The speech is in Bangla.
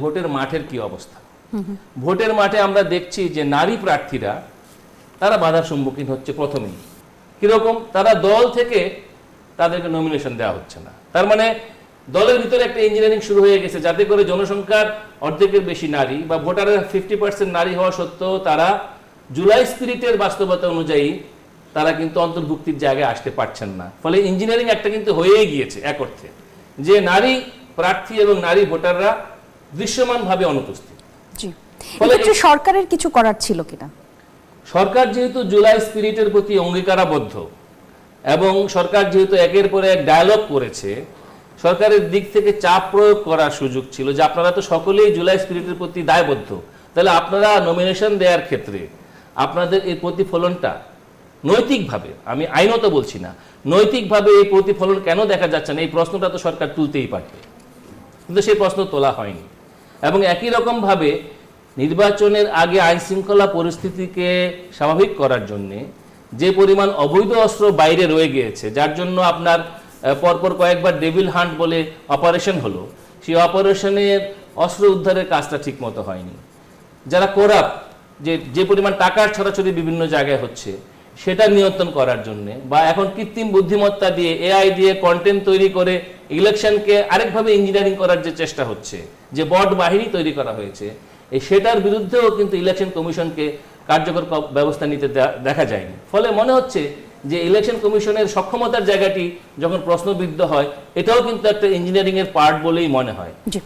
ভোটের মাঠের কি অবস্থা? ভোটের মাঠে আমরা দেখছি যে নারী প্রার্থীরা তারা বাধার সম্মুখীন হচ্ছে প্রথমেই। কিরকম? তারা দল থেকে তাদেরকে নমিনেশন দেওয়া হচ্ছে না। তার মানে দলের ভিতরে একটা ইঞ্জিনিয়ারিং শুরু হয়ে গেছে, যাতে করে জনসংখ্যার অর্ধেকের বেশি নারী বা ভোটারের 50% নারী হওয়া সত্ত্বেও তারা জুলাই স্পিরিটের বাস্তবতা অনুযায়ী তারা কিন্তু অন্তর্ভুক্তির জায়গায় আসতে পারছেন না। ফলে ইঞ্জিনিয়ারিং একটা কিন্তু হয়েই গিয়েছে এক অর্থে, যে নারী প্রার্থী এবং নারী ভোটাররা দৃশ্যমানভাবে অনুপস্থিত। জি, এক্ষেত্রে সরকারের কিছু করার ছিল কিনা? সরকার যেহেতু জুলাই স্পিরিটের প্রতি অঙ্গীকারাবদ্ধ এবং সরকার যেহেতু একের পর এক ডায়ালগ করেছে, সরকারের দিক থেকে চাপ প্রয়োগ করার সুযোগ ছিল যে আপনারা তো সকলেই জুলাই স্পিরিটের প্রতি দায়বদ্ধ, তাহলে আপনারা নমিনেশন দেওয়ার ক্ষেত্রে আপনাদের এই প্রতিফলনটা নৈতিকভাবে, আমি আইনত বলছি না, নৈতিকভাবে এই প্রতিফলন কেন দেখা যাচ্ছে না, এই প্রশ্নটা তো সরকার তুলতেই পারত, কিন্তু সেই প্রশ্ন তোলা হয়নি। এবং একই রকমভাবে নির্বাচনের আগে আইন শৃঙ্খলা পরিস্থিতিকে স্বাভাবিক করার জন্য যে পরিমাণ অবৈধ অস্ত্র বাইরে রয়ে গিয়েছে, যার জন্য আপনার পরপর কয়েকবার ডেভিল হান্ট বলে অপারেশন হলো, সেই অপারেশনের অস্ত্র উদ্ধারের কাজটা ঠিক মতো হয়নি। যারা করাপ্ট, যে পরিমাণ টাকার ছড়াছড়ি বিভিন্ন জায়গায় হচ্ছে সেটা নিয়ন্ত্রণ করার জন্য, বা এখন কৃত্রিম বুদ্ধিমত্তা দিয়ে এআই দিয়ে কন্টেন্ট তৈরি করে ইলেকশনকে আরেকভাবে ইঞ্জিনিয়ারিং করার যে চেষ্টা হচ্ছে, যে বট বাহিনী তৈরি করা হয়েছে, সেটার বিরুদ্ধেও কিন্তু ইলেকশন কমিশনকে কার্যকর ব্যবস্থা নিতে দেখা যায়নি। ফলে মনে হচ্ছে যে ইলেকশন কমিশনের সক্ষমতার জায়গাটি যখন প্রশ্নবিদ্ধ হয়, এটাও কিন্তু একটা ইঞ্জিনিয়ারিং এর পার্ট বলেই মনে হয়।